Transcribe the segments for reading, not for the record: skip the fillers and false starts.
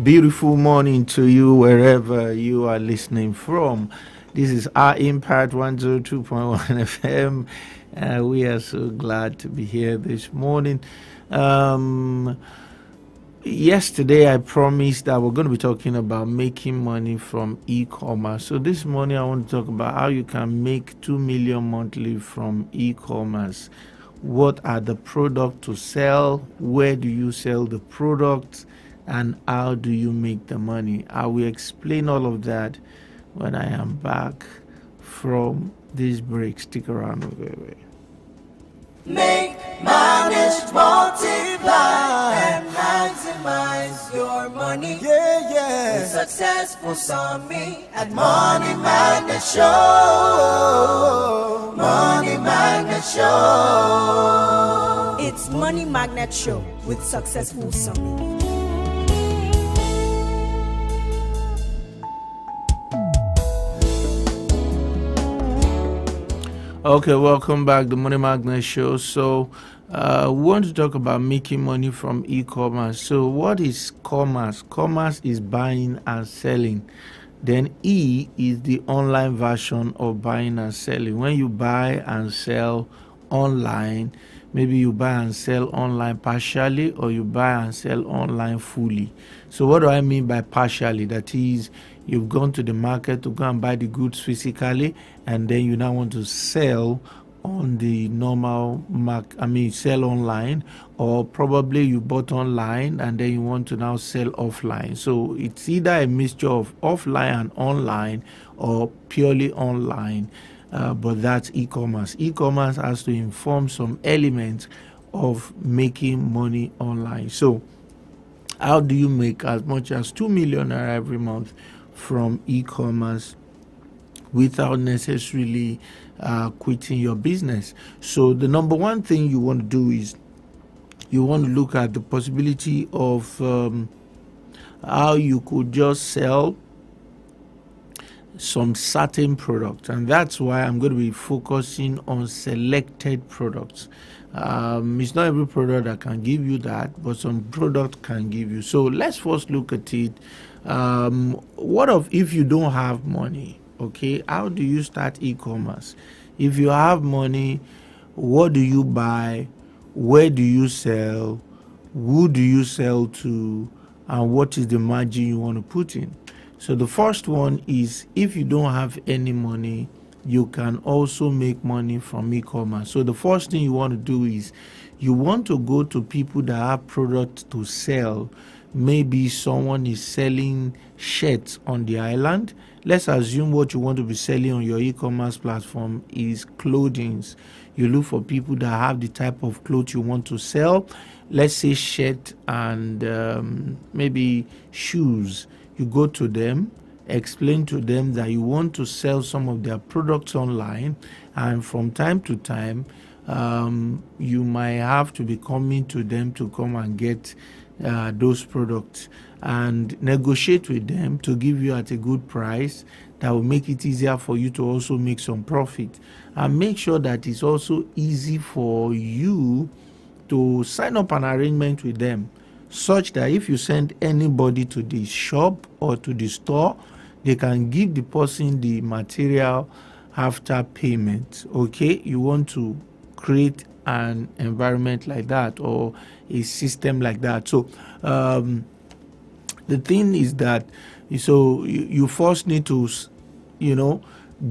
beautiful morning to you wherever you are listening from. This is our Impact 102.1 FM. We are so glad to be here this morning. Um, Yesterday, I promised that we're going to be talking about making money from e-commerce. So this morning, I want to talk about how you can make 2 million monthly from e-commerce. What are the products to sell? Where do you sell the products? And how do you make the money? I will explain all of that when I am back from this break. Stick around. Okay. Make, manage, multiply, and maximize your money. Yeah. With successful summit at Money Magnet Show. Money Magnet Show. It's Money Magnet Show with Successful Summit. Okay, welcome back, the Money Magnet Show. So, we want to talk about making money from e-commerce. So, what is commerce? Commerce is buying and selling. Then E is the online version of buying and selling. When you buy and sell online, maybe you buy and sell online partially, or you buy and sell online fully. So what do I mean by partially? That is, you've gone to the market to go and buy the goods physically, and then you now want to sell on the normal sell online, or probably you bought online and then you want to now sell offline. So it's either a mixture of offline and online, or purely online. But that's e-commerce. E-commerce has to inform some elements of making money online. So how do you make as much as 2 million every month from e-commerce without necessarily quitting your business? So the number one thing you want to do is you want to look at the possibility of how you could just sell some certain products, and that's why I'm going to be focusing on selected products. It's not every product that can give you that, but some product can give you. So let's first look at it. What if you don't have money? Okay, how do you start e-commerce? If you have money, what do you buy? Where do you sell? Who do you sell to? And what is the margin you want to put in? So the first one is, if you don't have any money, you can also make money from e-commerce. So the first thing you want to do is you want to go to people that have products to sell. Maybe someone is selling shirts on the island. Let's assume what you want to be selling on your e-commerce platform is clothing. You look for people that have the type of clothes you want to sell. Let's say shirt and maybe shoes. You go to them, explain to them that you want to sell some of their products online, and from time to time, you might have to be coming to them to come and get those products, and negotiate with them to give you at a good price that will make it easier for you to also make some profit, and make sure that it's also easy for you to sign up an arrangement with them, such that if you send anybody to the shop or to the store, they can give the person the material after payment. Okay, you want to create an environment like that, or a system like that. So the thing is that you first need to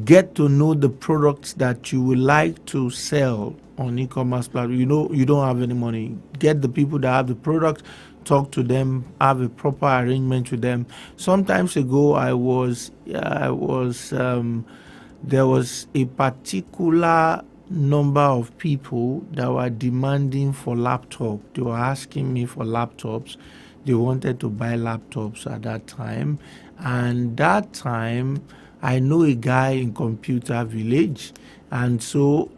get to know the products that you would like to sell on e-commerce platform. You don't have any money, get the people that have the product, talk to them, have a proper arrangement with them. Sometimes ago, there was a particular number of people that were demanding for laptop. They were asking me for laptops. They wanted to buy laptops at that time, and that time I know a guy in Computer Village, and so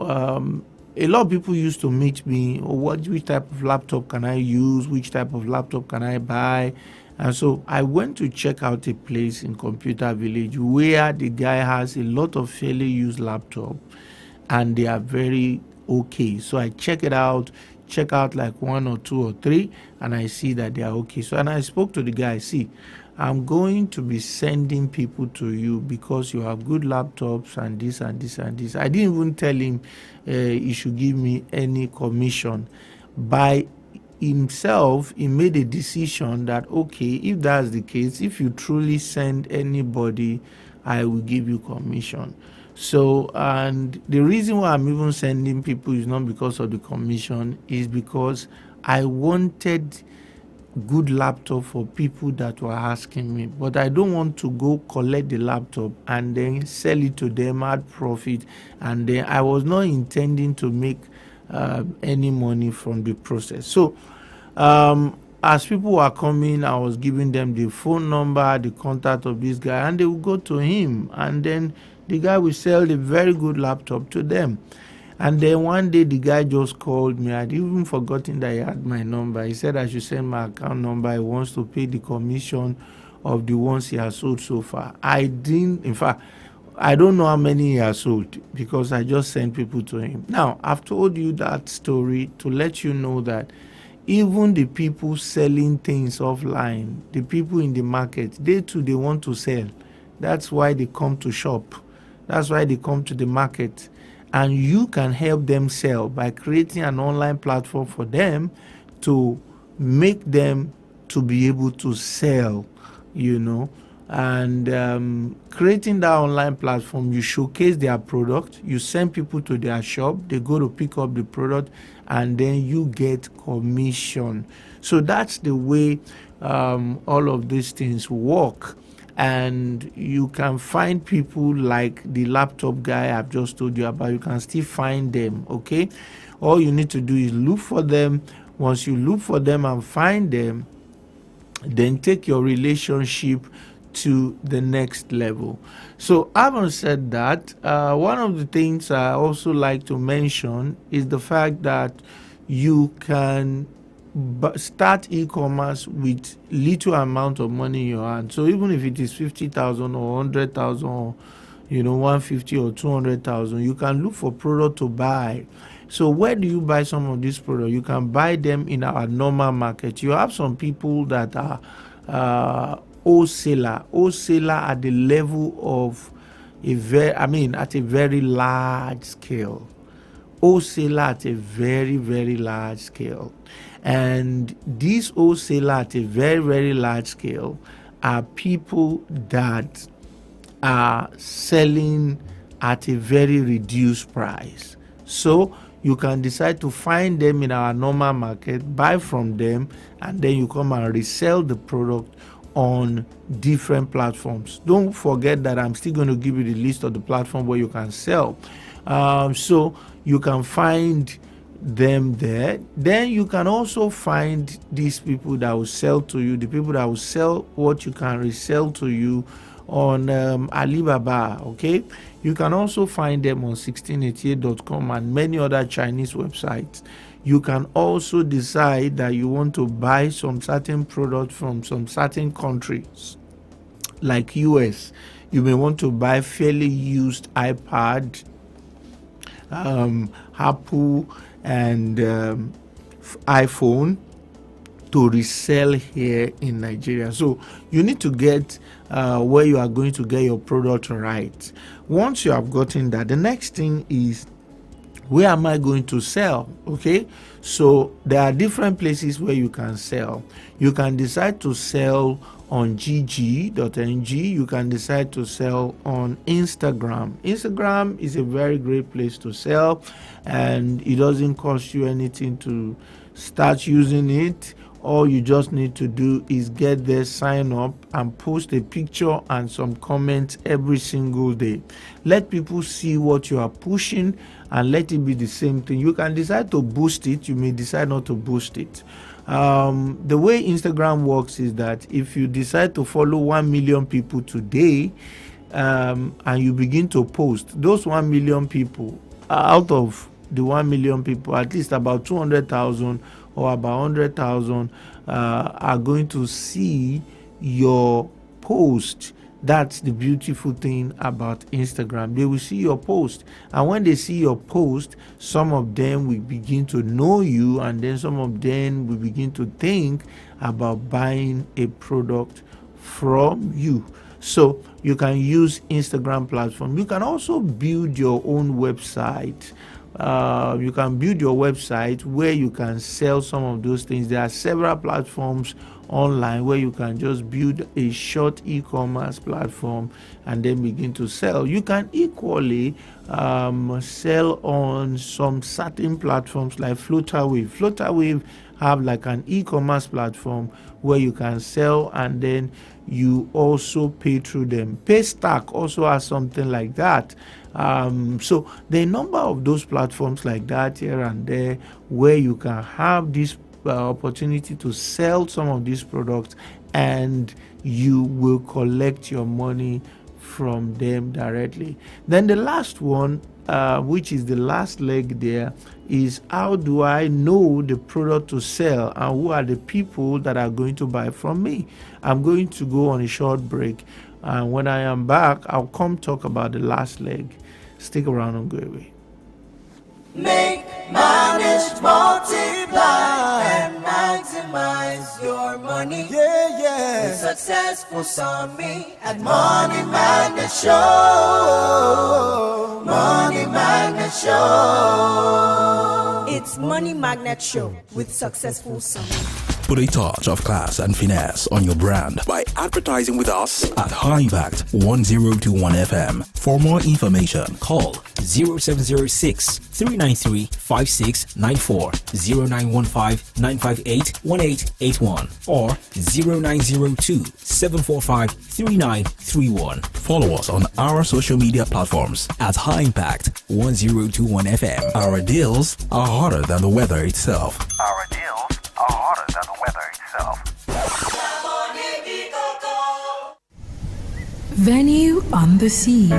a lot of people used to meet me, which type of laptop can I use, which type of laptop can I buy. And so I went to check out a place in Computer Village where the guy has a lot of fairly used laptop, and they are very okay. So I check it out, check out like 1 or 2 or 3, and I see that they are okay. So, and I spoke to the guy, see, I'm going to be sending people to you because you have good laptops and this and this and this. I didn't even tell him he should give me any commission. By himself, he made a decision that, okay, if that's the case, if you truly send anybody, I will give you commission. So, and the reason why I'm even sending people is not because of the commission, is because I wanted good laptop for people that were asking me, but I don't want to go collect the laptop and then sell it to them at profit, and then I was not intending to make any money from the process. So as people were coming, I was giving them the phone number, the contact of this guy, and they would go to him, and then the guy will sell a very good laptop to them. And then one day the guy just called me. I'd even forgotten that he had my number. He said I should send my account number. He wants to pay the commission of the ones he has sold so far. I didn't, in fact, I don't know how many he has sold because I just sent people to him. Now, I've told you that story to let you know that even the people selling things offline, the people in the market, they too, they want to sell. That's why they come to shop. That's why they come to the market. And you can help them sell by creating an online platform for them to make them to be able to sell, and creating that online platform, you showcase their product, you send people to their shop, they go to pick up the product, and then you get commission. So that's the way all of these things work. And you can find people like the laptop guy I've just told you about. You can still find them, okay? All you need to do is look for them. Once you look for them and find them, then take your relationship to the next level. So having said that, one of the things I also like to mention is the fact that you can start e-commerce with little amount of money in your hand. So even if it is 50,000 or 100,000 or 150 or 200,000, you can look for product to buy. So where do you buy some of these products? You can buy them in our normal market. You have some people that are wholesaler at the level of at a very large scale. Wholesaler at a very, very large scale. And these wholesaler at a very, very large scale are people that are selling at a very reduced price. So you can decide to find them in our normal market, buy from them, and then you come and resell the product on different platforms. Don't forget that I'm still going to give you the list of the platform where you can sell. So you can find them there. Then you can also find these people that will sell to you, the people that will sell what you can resell to you on Alibaba. Okay, you can also find them on 1688.com and many other Chinese websites. You can also decide that you want to buy some certain product from some certain countries like US. You may want to buy fairly used iPad, Apple and iPhone to resell here in Nigeria. So you need to get where you are going to get your product right. Once you have gotten that, the next thing is, where am I going to sell? Okay, so there are different places where you can sell. You can decide to sell on gg.ng. You can decide to sell on Instagram. Instagram is a very great place to sell, and it doesn't cost you anything to start using it. All you just need to do is get there, sign up, and post a picture and some comments every single day. Let people see what you are pushing and let it be the same thing. You can decide to boost it. You may decide not to boost it. The way Instagram works is that if you decide to follow 1 million people today, and you begin to post, those 1 million people, out of the 1 million people, at least about 200,000 or about 100,000 are going to see your post That's the beautiful thing about Instagram. They will see your post, and when they see your post, some of them will begin to know you, and then some of them will begin to think about buying a product from you. So you can use Instagram platform. You can also build your own website. You can build your website where you can sell some of those things. There are several platforms online where you can just build a short e-commerce platform and then begin to sell. You can equally sell on some certain platforms like Flutterwave. Flutterwave have like an e-commerce platform where you can sell and then you also pay through them. Paystack also has something like that. So there are a number of those platforms like that here and there where you can have this opportunity to sell some of these products, and you will collect your money from them directly. Then the last one, which is the last leg there, is how do I know the product to sell and who are the people that are going to buy from me? I'm going to go on a short break, and when I am back, I'll come talk about the last leg. Stick around and go away. Make, manage, multiply, and maximize your money. Yeah, yeah. The successful Sammy at Money Magnet Show. Money Magnet Show. It's Money Magnet Show with Successful Sammy. Put a touch of class and finesse on your brand by advertising with us at High Impact 1021 FM. For more information, call 0706 393 5694, 0915 958 1881, or 0902 745 3931. Follow us on our social media platforms at High Impact 1021 FM. Our deals are hotter than the weather itself. Our deals are hotter than the weather itself. Venue on the Sea.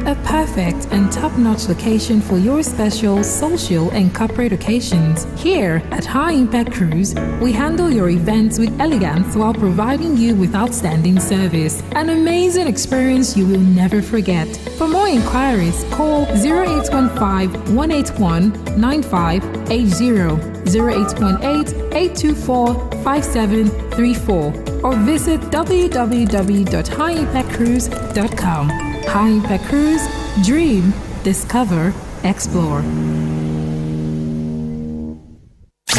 A perfect and top-notch location for your special social and corporate occasions. Here at High Impact Cruise, we handle your events with elegance while providing you with outstanding service. An amazing experience you will never forget. For more inquiries, call 0815-181-9580, 0818-824-5734, or visit www.highimpactcruise.com. High Impact Cruise, dream, discover, explore.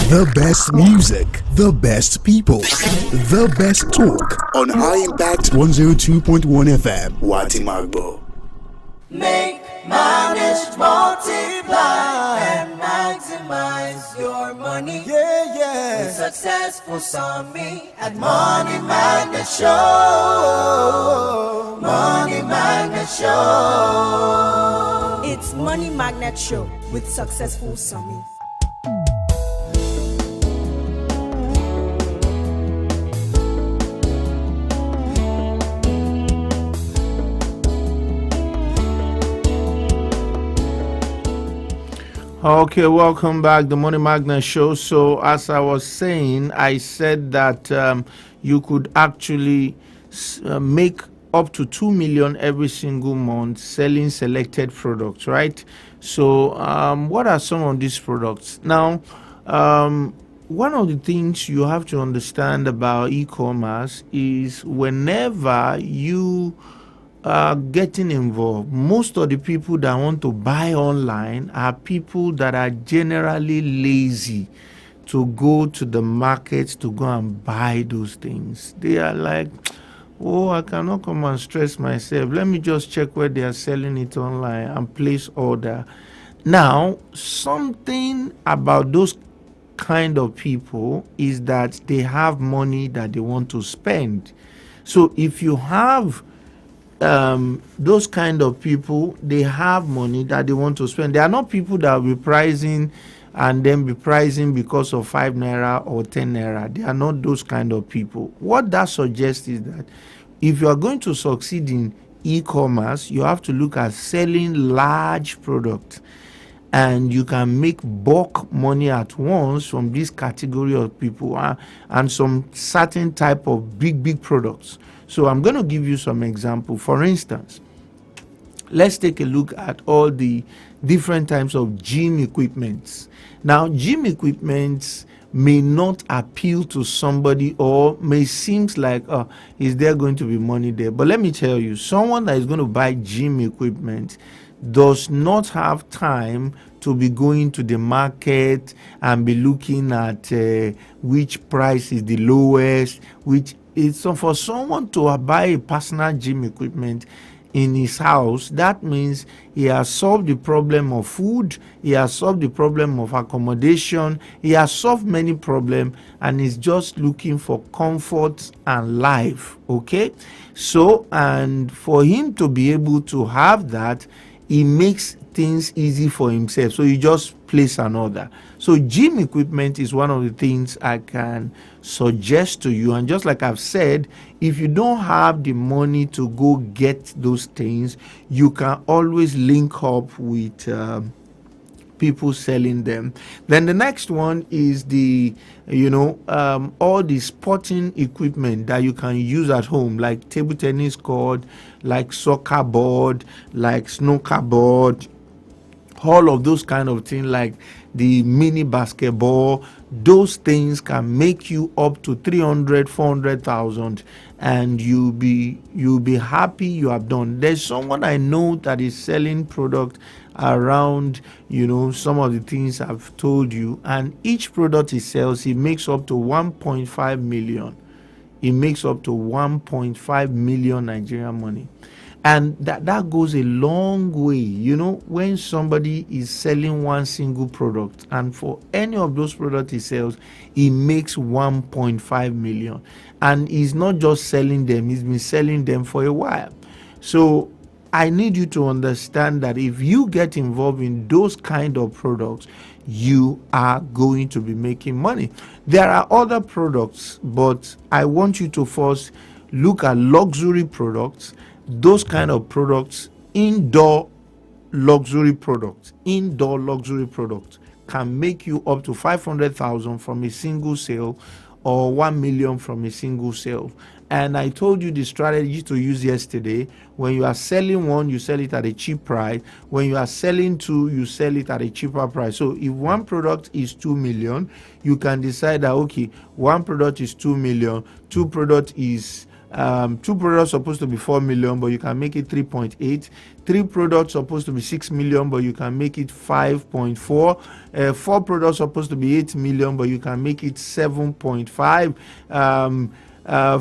The best music, the best people, the best talk on High Impact 102.1 FM, Watimagbo. Make, manage, multiply, and maximize your money. Yeah, yeah. The successful Sammy at Money Magnet Show. Money Magnet Show. It's Money Magnet Show with Successful Sammy. Okay, welcome back, the Money Magnet Show. So, as I was saying, I said that you could actually make up to 2 million every single month selling selected products, right? So, what are some of these products? Now, one of the things you have to understand about e-commerce is whenever you getting involved, most of the people that want to buy online are people that are generally lazy to go to the market to go and buy those things. They are like, oh, I cannot come and stress myself. Let me just check where they are selling it online and place order. Now, something about those kind of people is that they have money that they want to spend. So if you have those kind of people, they have money that they want to spend. They are not people that will be pricing and then be pricing because of 5 naira or 10 naira. They are not those kind of people. What that suggests is that if you are going to succeed in e-commerce, you have to look at selling large products. and you can make bulk money at once from this category of people, and some certain type of big products. So I'm going to give you some example. For instance, let's take a look at all the different types of gym equipments. Now, gym equipments may not appeal to somebody, or may seems like, is there going to be money there? But let me tell you, someone that is going to buy gym equipment does not have time to be going to the market and be looking at which price is the lowest. Which is, so for someone to buy a personal gym equipment in his house, that means he has solved the problem of food, he has solved the problem of accommodation, he has solved many problems, and is just looking for comfort and life. Okay, so, and for him to be able to have that, he makes things easy for himself, so you just place an order. So gym equipment is one of the things I can suggest to you. And just like I've said, if you don't have the money to go get those things, you can always link up with people selling them. Then the next one is the all the sporting equipment that you can use at home, like table tennis court, like soccer board, like snooker board, all of those kind of things, like the mini basketball. Those things can make you up to 300, 400,000, and you'll be happy you have done. There's someone I know that is selling product around some of the things I've told you, and each product he sells, he makes up to 1.5 million. He makes up to 1.5 million Nigerian money. And that goes a long way, when somebody is selling one single product, and for any of those products he sells, he makes 1.5 million. And he's not just selling them, he's been selling them for a while. So I need you to understand that if you get involved in those kind of products, you are going to be making money. There are other products, but I want you to first look at luxury products. Those kind of products, indoor luxury products can make you up to 500,000 from a single sale, or 1 million from a single sale. And I told you the strategy to use yesterday. When you are selling one, you sell it at a cheap price. When you are selling two, you sell it at a cheaper price. So if one product is 2 million, you can decide that, okay, one product is 2 million, two products supposed to be 4 million, but you can make it 3.8. Three products supposed to be 6 million, but you can make it 5.4. Four products supposed to be 8 million, but you can make it 7.5.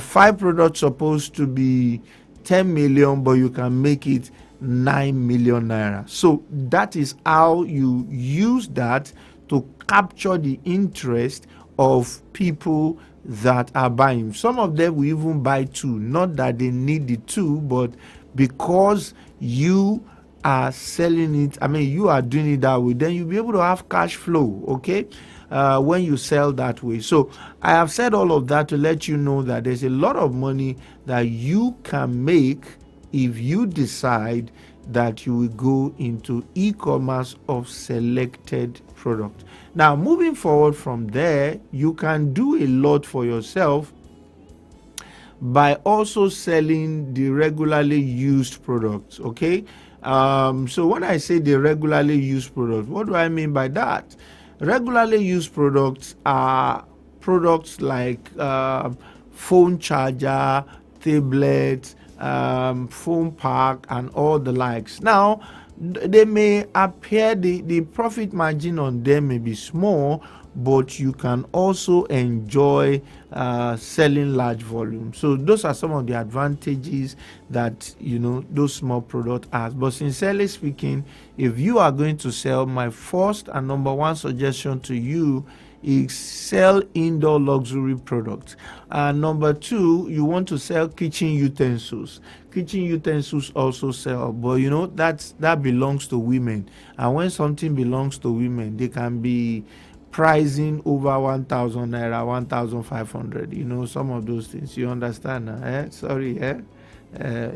Five products supposed to be 10 million, but you can make it 9 million naira. So that is how you use that to capture the interest of people that are buying. Some of them will even buy two, not that they need the two, but because you are selling it, you are doing it that way, then you'll be able to have cash flow, okay, when you sell that way. So I have said all of that to let you know that there's a lot of money that you can make if you decide that you will go into e-commerce of selected product. Now, moving forward from there, you can do a lot for yourself by also selling the regularly used products. Okay, so when I say the regularly used products, what do I mean by that? Regularly used products are products like phone charger, tablet, phone pack, and all the likes. Now, they may appear, the profit margin on them may be small, but you can also enjoy selling large volume. So those are some of the advantages that those small products has. But sincerely speaking, if you are going to sell, my first and number one suggestion to you is sell indoor luxury products. And number two, you want to sell kitchen utensils. Kitchen utensils also sell, but that belongs to women. And when something belongs to women, they can be pricing over 1,000 naira, 1,500. Some of those things. You understand? Sorry,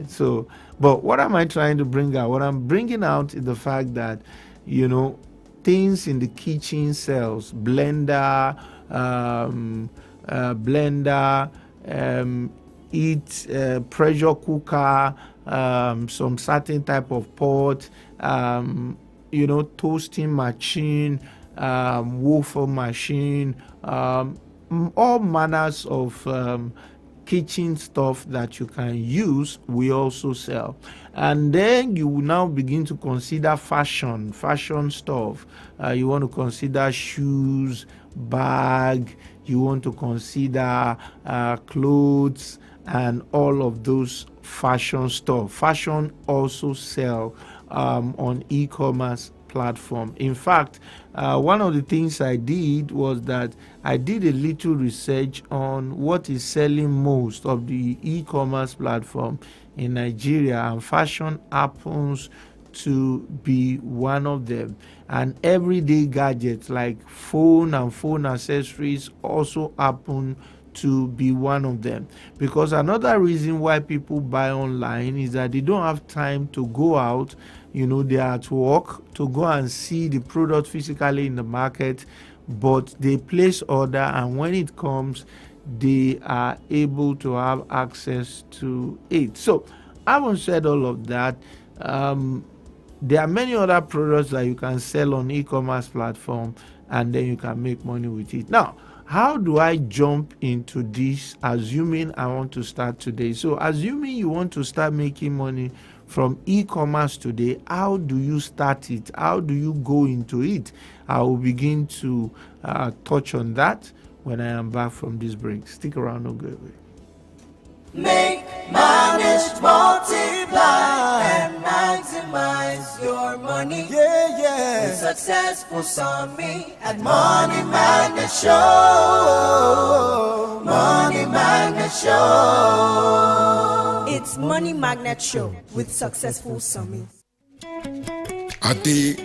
so, but what am I trying to bring out? What I'm bringing out is the fact that things in the kitchen sells. Blender, pressure cooker, some certain type of pot, toasting machine, waffle machine, all manners of kitchen stuff that you can use, we also sell. And then you will now begin to consider fashion stuff. You want to consider shoes, bag, you want to consider clothes and all of those fashion stuff. Fashion also sell on e-commerce platform. In fact, one of the things I did was that I did a little research on what is selling most of the e-commerce platform in Nigeria, and fashion happens to be one of them. And everyday gadgets like phone and phone accessories also happen to be one of them. Because another reason why people buy online is that they don't have time to go out. They are at work to go and see the product physically in the market, but they place order, and when it comes, they are able to have access to it. So, having said all of that, there are many other products that you can sell on e-commerce platform, and then you can make money with it. Now, how do I jump into this, assuming I want to start today? So, assuming you want to start making money from e-commerce today, how do you start it? How do you go into it? I will begin to touch on that when I am back from this break. Stick around, no go away. Make, manage, multiply, and maximize your money. The successful Sammy at Money Magnet Show. Money Magnet Show. It's Money Magnet Show with Successful Sammy. Ade,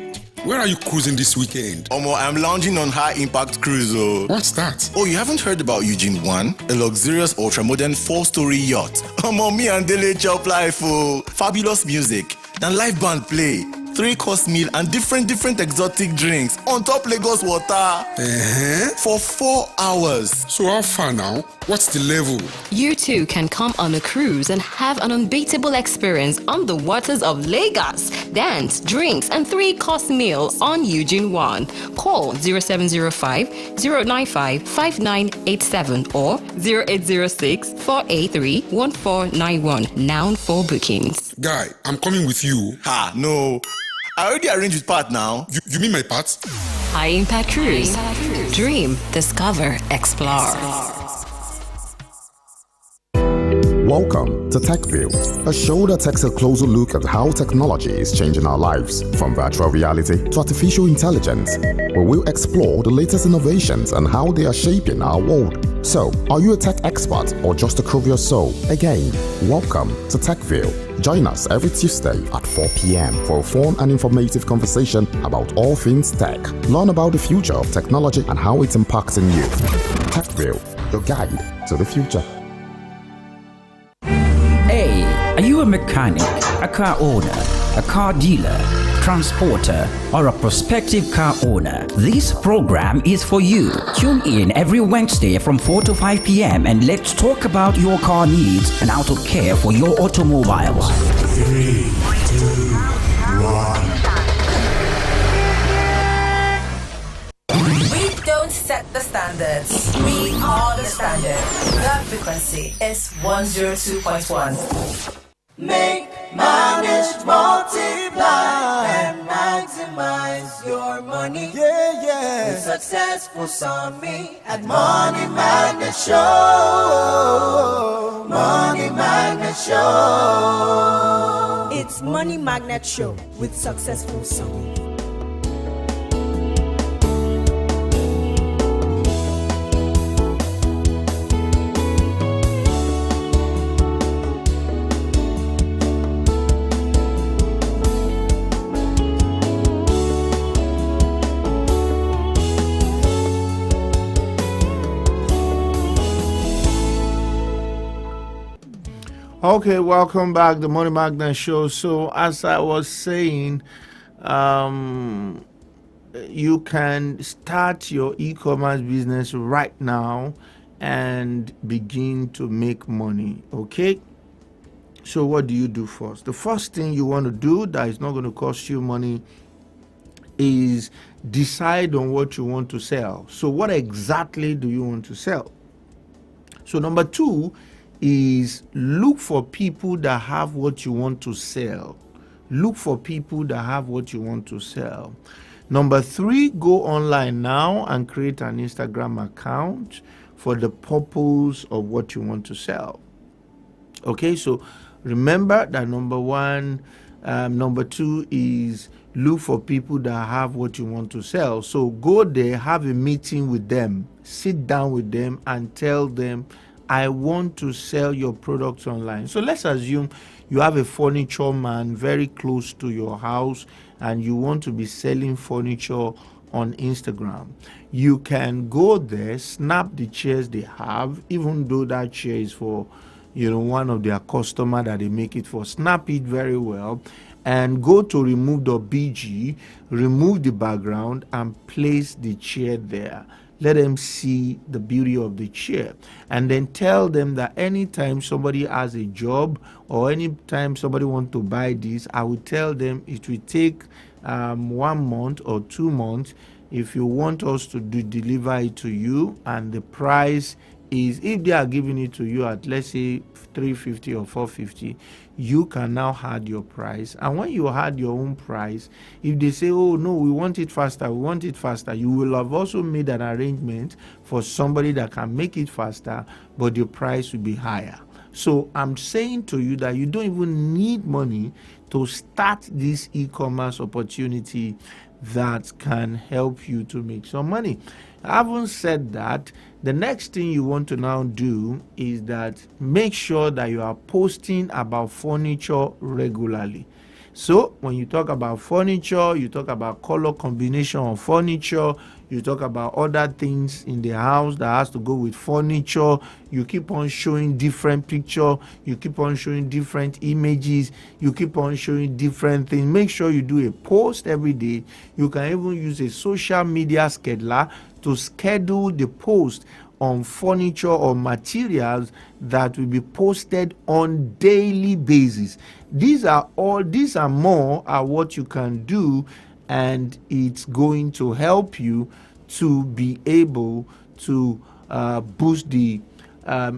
where are you cruising this weekend? Omo, I'm lounging on High Impact Cruise. What's that? Oh, you haven't heard about Eugene 1? A luxurious ultra-modern 4-story yacht. Omo, me and Dele chop life. Fabulous music. Then live band play. 3-course meal and different exotic drinks on top Lagos water. For 4 hours. So how far now? What's the level? You too can come on a cruise and have an unbeatable experience on the waters of Lagos. Dance, drinks, and 3-course meals on Eugene 1. Call 0705-095-5987 or 0806-483-1491. Now for bookings. Guy, I'm coming with you. No. I already arranged with Pat now. You mean my part? High Impact Cruise. Dream, discover, explore. Welcome to TechView, a show that takes a closer look at how technology is changing our lives, from virtual reality to artificial intelligence. We will explore the latest innovations and how they are shaping our world. So, are you a tech expert or just a curious soul? Again, welcome to TechView. Join us every Tuesday at 4 p.m. for a fun and informative conversation about all things tech. Learn about the future of technology and how it's impacting you. TechView, your guide to the future. Hey, are you a mechanic, a car owner, a car dealer, transporter, or a prospective car owner? This program is for you. Tune in every Wednesday from 4 to 5 p.m. and let's talk about your car needs and how to care for your automobiles. 3, 2, 1. We don't set the standards. We are the standard. The frequency is 102.1. Make, manage, multiply, and maximize your money. The successful Sammy at Money Magnet Show. Money Magnet Show. It's Money Magnet Show with Successful Sammy. Okay, welcome back, the Money Magnet Show. So, as I was saying, you can start your e-commerce business right now and begin to make money. Okay, so what do you do first? The first thing you want to do that is not going to cost you money is decide on what you want to sell. So what exactly do you want to sell? So number 2 is look for people that have what you want to sell. Look for people that have what you want to sell. Number 3, go online now and create an Instagram account for the purpose of what you want to sell. Okay, so remember that number 1, number 2 is look for people that have what you want to sell. So go there, have a meeting with them, sit down with them and tell them, I want to sell your products online. So let's assume you have a furniture man very close to your house and you want to be selling furniture on Instagram. You can go there, snap the chairs they have, even though that chair is for one of their customer that they make it for. Snap it very well and go to remove.bg, remove the background and place the chair there. Let them see the beauty of the chair, and then tell them that anytime somebody has a job or anytime somebody wants to buy this, I will tell them it will take 1 month or 2 months if you want us to deliver it to you, and the price is, if they are giving it to you at, let's say, 350 or 450, you can now add your price. And when you add your own price, if they say, oh no, we want it faster, you will have also made an arrangement for somebody that can make it faster, but your price will be higher. So I'm saying to you that you don't even need money to start this e-commerce opportunity that can help you to make some money. Having said that, the next thing you want to now do is that make sure that you are posting about furniture regularly. So when you talk about furniture, you talk about color combination of furniture, you talk about other things in the house that has to go with furniture, you keep on showing different pictures, you keep on showing different images, you keep on showing different things. Make sure you do a post every day. You can even use a social media scheduler to schedule the post on furniture or materials that will be posted on daily basis. These are more are what you can do, and it's going to help you to be able to boost the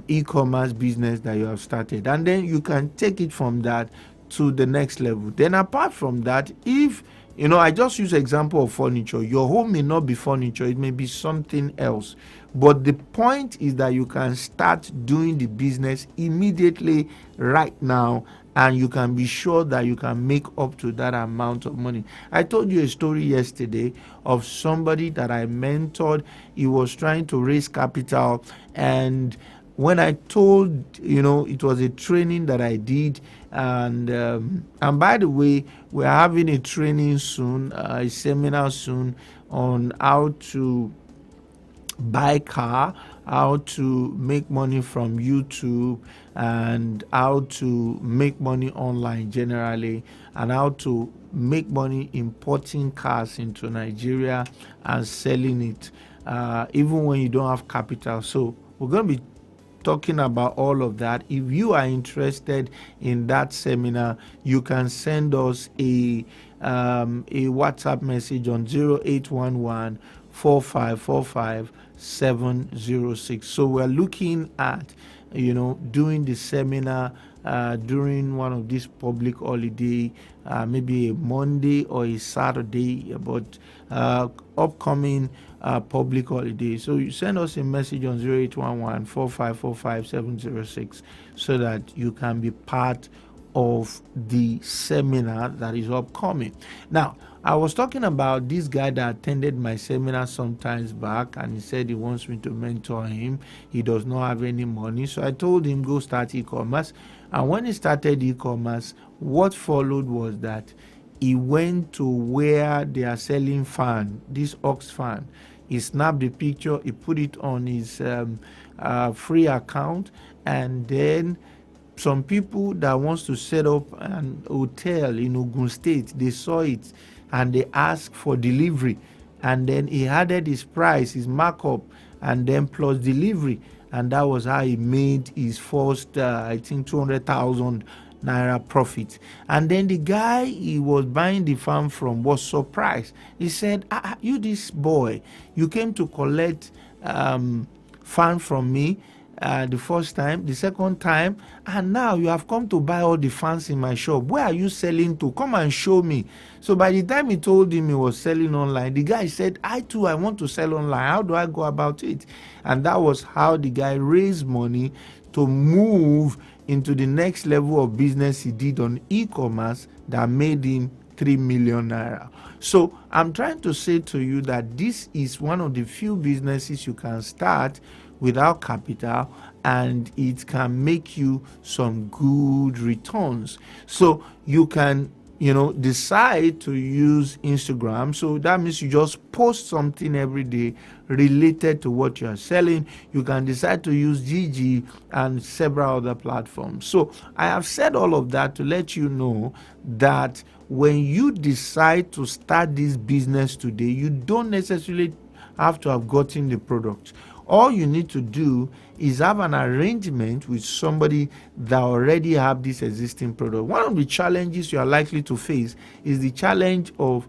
e-commerce business that you have started, and then you can take it from that to the next level. Then apart from that, if I just use example of furniture. Your home may not be furniture, it may be something else. But the point is that you can start doing the business immediately right now, and you can be sure that you can make up to that amount of money. I told you a story yesterday of somebody that I mentored. He was trying to raise capital, and when I told, it was a training that I did, and by the way, we're having a training soon, a seminar soon on how to buy car, how to make money from YouTube, and how to make money online generally, and how to make money importing cars into Nigeria and selling it, even when you don't have capital. So we're going to be talking about all of that. If you are interested in that seminar, you can send us a WhatsApp message on 0811 4545 706. So we're looking at doing the seminar during one of these public holiday, maybe a Monday or a Saturday, but upcoming public holiday. So you send us a message on 0811 4545 706 so that you can be part of the seminar that is upcoming. Now, I was talking about this guy that attended my seminar some times back, and he said he wants me to mentor him. He does not have any money, so I told him go start e-commerce. And when he started e-commerce, what followed was that he went to where they are selling fan, this ox fan. He snapped the picture, he put it on his free account, and then some people that wants to set up an hotel in Ogun State, they saw it and they asked for delivery. and then he added his price, his markup, and then plus delivery, and that was how he made his first, I think, 200,000 naira profit. And then the guy he was buying the farm from was surprised. He said, you this boy, you came to collect farm from me the first time, the second time, and now you have come to buy all the fans in my shop. Where are you selling to? Come and show me. So by the time he told him he was selling online, the guy said, I too, I want to sell online. How do I go about it? And that was how the guy raised money to move into the next level of business he did on e-commerce that made him 3 million naira. So I'm trying to say to you that this is one of the few businesses you can start without capital, and it can make you some good returns. So you can, decide to use Instagram. So that means you just post something every day related to what you are selling. You can decide to use GG and several other platforms. So I have said all of that to let you know that when you decide to start this business today, you don't necessarily have to have gotten the product. All you need to do is have an arrangement with somebody that already have this existing product. One of the challenges you are likely to face is the challenge of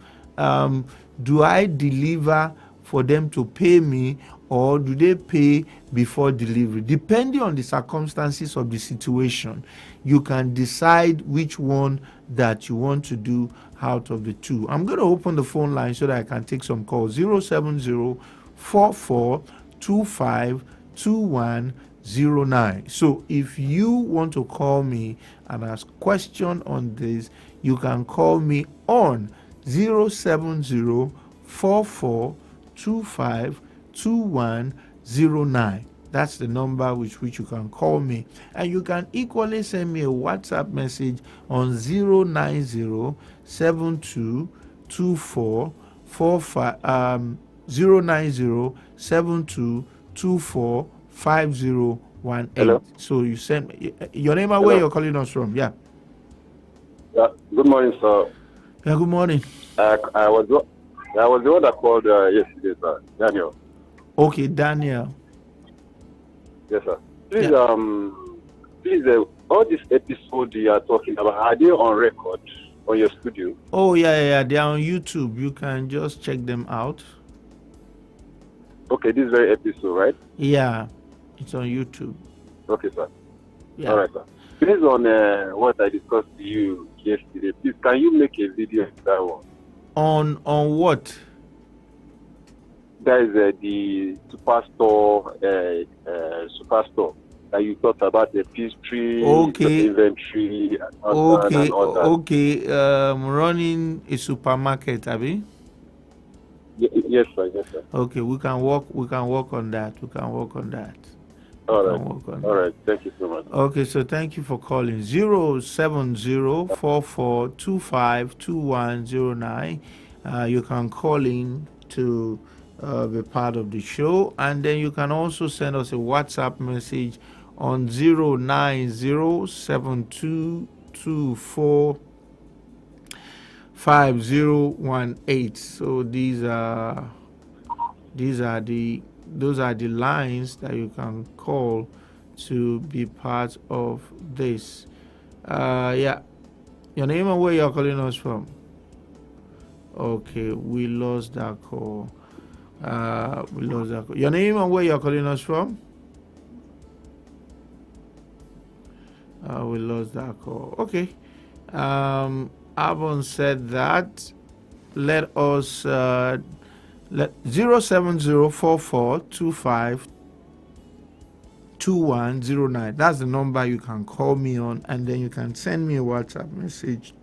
do I deliver for them to pay me, or do they pay before delivery? Depending on the circumstances of the situation, you can decide which one that you want to do out of the two. I'm going to open the phone line so that I can take some calls. 070-4425-2109. So if you want to call me and ask question on this, you can call me on 070-4425-2109. That's the number with which you can call me. And you can equally send me a WhatsApp message on 09072245018. Hello. So you send me your name and where you're calling us from. Yeah. Good morning, sir. Yeah, good morning. I was the one that called yesterday, sir. Daniel. Okay, Daniel. Yes, sir. Please, all these episodes you are talking about, are they on record on your studio? Oh, yeah. They're on YouTube. You can just check them out. Okay, this very episode, right? Yeah, it's on YouTube. Okay, sir. Yeah. All right, sir. Based on what I discussed to you yesterday, please, can you make a video of that one? On what? That is the superstore that you talked about, the pastry, the inventory, and all that. Running a supermarket, Abby. Yes, sir. Okay, we can work on that. All right. Thank you so much. Okay, so thank you for calling. 070-4425-2109. You can call in to be part of the show, and then you can also send us a WhatsApp message on 09072245018. So those are the lines that you can call to be part of this. Yeah, your name and where you're calling us from. Okay, we lost that call. Your name and where you're calling us from. We lost that call. Okay. Having said that, let us 070-4425-2109. That's the number you can call me on, and then you can send me a WhatsApp message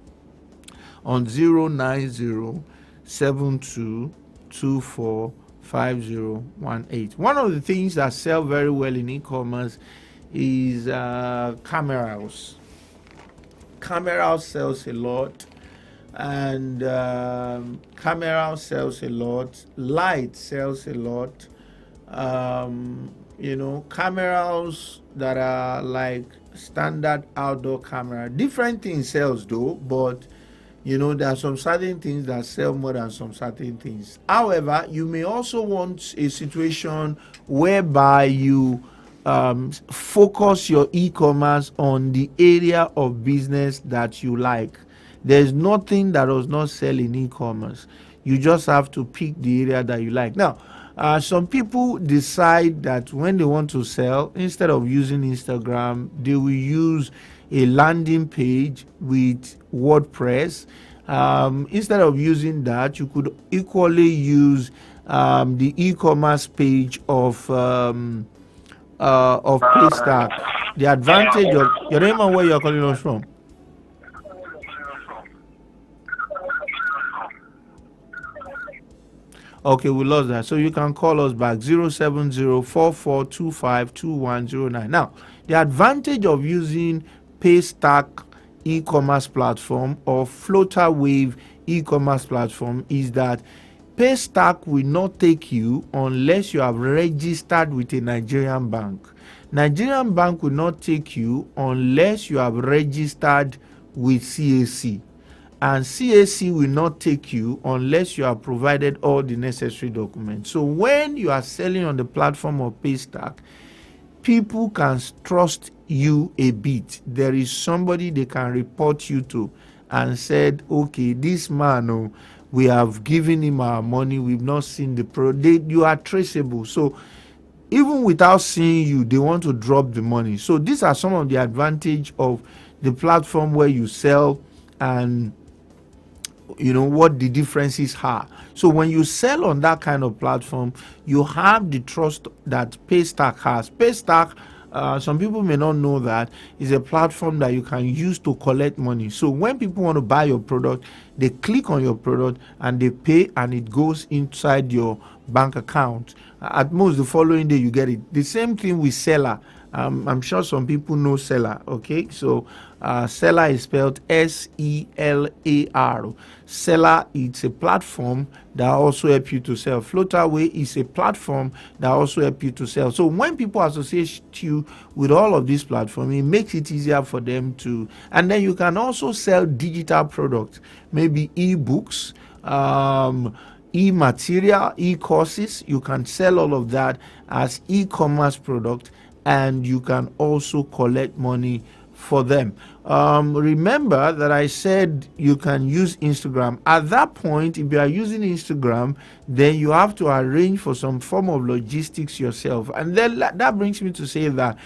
on 090-7224-5018. One of the things that sell very well in e-commerce is cameras. Cameras sells a lot, and camera sells a lot. Light sells a lot. Cameras that are like standard outdoor camera. Different things sells though, but There are some certain things that sell more than some certain things. However, you may also want a situation whereby you focus your e-commerce on the area of business that you like. There's nothing that does not sell in e-commerce. You just have to pick the area that you like. Now, some people decide that when they want to sell, instead of using Instagram, they will use a landing page with WordPress. Instead of using that, you could equally use the e-commerce page of Paystack. The advantage of your name and where you're calling us from. Okay, we lost that. So you can call us back 070-4425-2109. Now, the advantage of using Paystack e-commerce platform or Flutterwave e-commerce platform is that Paystack will not take you unless you have registered with a Nigerian bank. Nigerian bank will not take you unless you have registered with CAC. And CAC will not take you unless you have provided all the necessary documents. So when you are selling on the platform of Paystack, people can trust you a bit. There is somebody they can report you to and said, okay, this man, we have given him our money, we've not seen the product. You are traceable. So even without seeing you, they want to drop the money. So these are some of the advantage of the platform where you sell and what the differences are. So when you sell on that kind of platform, you have the trust that Paystack has. Paystack, some people may not know that, is a platform that you can use to collect money. So when people want to buy your product, they click on your product and they pay, and it goes inside your bank account. At most, the following day you get it. The same thing with Seller. I'm sure some people know Seller. Okay, so Seller is spelled Selar. Seller, it's a platform that also help you to sell. Flutterwave is a platform that also help you to sell. So when people associate you with all of these platforms, it makes it easier for them to. And then you can also sell digital products, maybe e-books, e-material, e-courses. You can sell all of that as e-commerce product, and you can also collect money for them. Remember that I said you can use Instagram. At that point, if you are using Instagram, then you have to arrange for some form of logistics yourself. And then that brings me to say that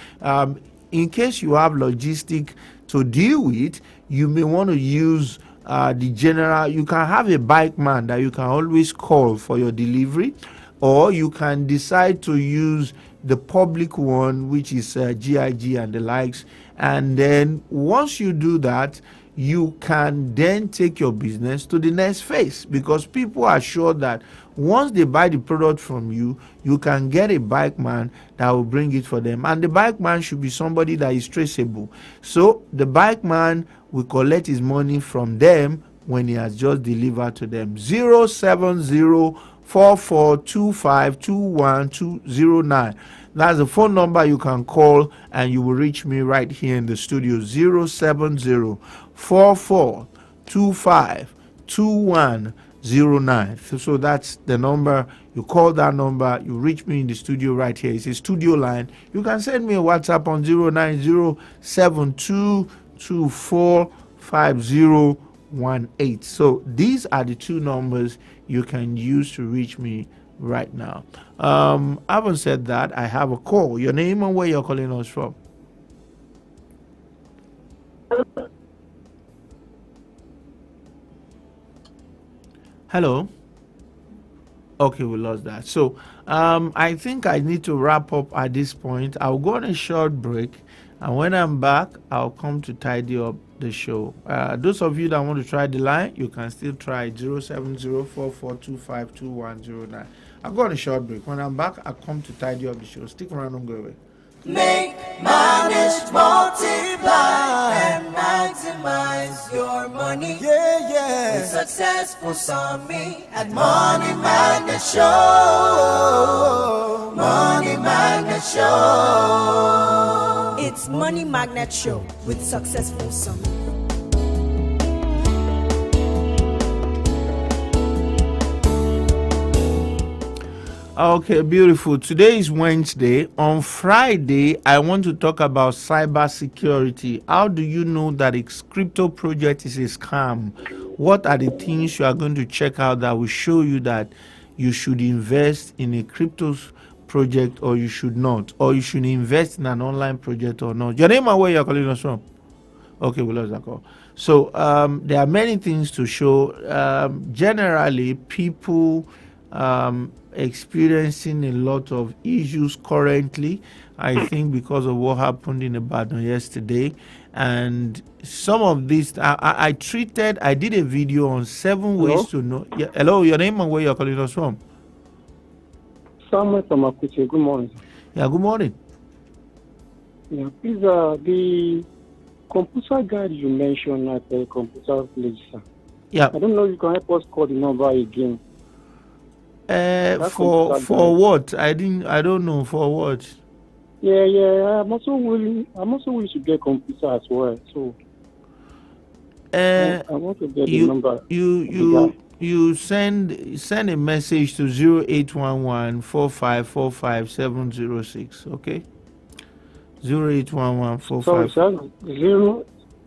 in case you have logistic to deal with, you may want to use the general. You can have a bike man that you can always call for your delivery, or you can decide to use the public one, which is GIG and the likes. And then once you do that, you can then take your business to the next phase, because people are sure that once they buy the product from you, you can get a bike man that will bring it for them. And the bike man should be somebody that is traceable. So the bike man will collect his money from them when he has just delivered to them. 070-4425-21209. That's the phone number you can call, and you will reach me right here in the studio. 070-4425-2109. So that's the number. You call that number, you reach me in the studio right here. It's a studio line. You can send me a WhatsApp on 090-7224-5018. So these are the two numbers you can use to reach me right now. Having said that, I have a call. Your name and where you're calling us from. Hello. Okay, we lost that. So I think I need to wrap up at this point. I'll go on a short break, and when I'm back, I'll come to tidy up the show. Those of you that want to try the line, you can still try 070-4425-2109. I'll go on a short break. When I'm back, I'll come to tidy up the show. Stick around, don't go away. Make, manage, multiply, and maximize your money. Yeah, yeah. With successful Sammy at Money Magnet Show. Money Magnet Show. It's Money Magnet Show with Successful Summit. Okay, beautiful. Today is Wednesday. On Friday, I want to talk about cyber security. How do you know that a crypto project is a scam? What are the things you are going to check out that will show you that you should invest in a crypto project or you should not, or you should invest in an online project or not? Your name and where you're calling us from? Okay, we lost that call. So there are many things to show. Generally, people experiencing a lot of issues currently, I think, because of what happened in Ibadan yesterday. And some of these, I did a video on 7 ways to know. Yeah, hello, your name and where you're calling us from? Samuel from Akuche. Good morning. Yeah, good morning. Yeah, please, the computer guide you mentioned at the computer village, sir. Yeah. I don't know if you can help us call the number again. For what? I don't know for what. Yeah. I'm also willing to get computer as well. So I want to get the number. You send a message to 0811 4545 706. Okay. 0811 45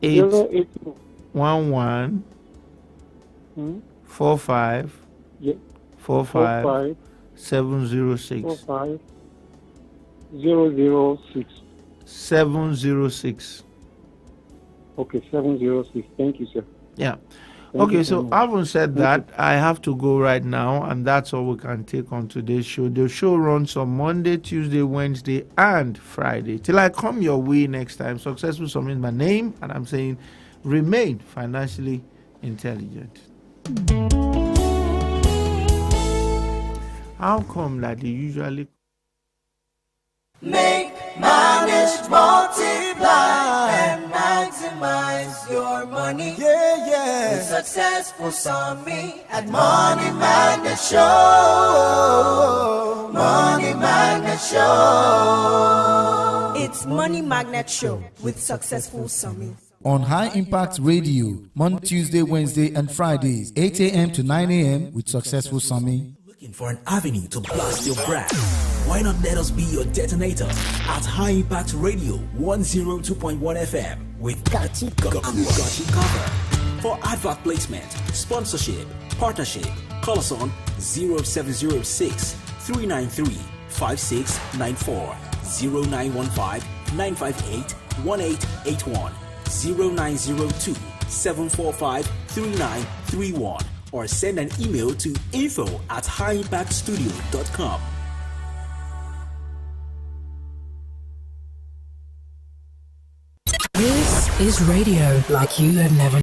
811 45 45 706 45 006 706. Okay, 706. Thank you, sir. Yeah. Thank Okay, you so much. having said that, I have to go right now, and that's all we can take on today's show. The show runs on Monday, Tuesday, Wednesday, and Friday. Till I come your way next time, Successful Summit is my name, and I'm saying remain financially intelligent. How come that they usually Make, manage, multiply, and maximize your money. Yeah. With Successful Summit at Money Magnet Show. Money Magnet Show. It's Money Magnet Show with Successful Summit. On High Impact Radio, Monday, Tuesday, Wednesday, and Fridays, 8 a.m. to 9 a.m. with Successful Summit. Looking for an avenue to blast your brand? Why not let us be your detonator at High Impact Radio 102.1 FM with Got You Covered. For advert placement, sponsorship, partnership, call us on 0706 393 5694 0915 958 1881 0902 745 3931 or send an email to info@highimpactstudio.com. This is radio like you have never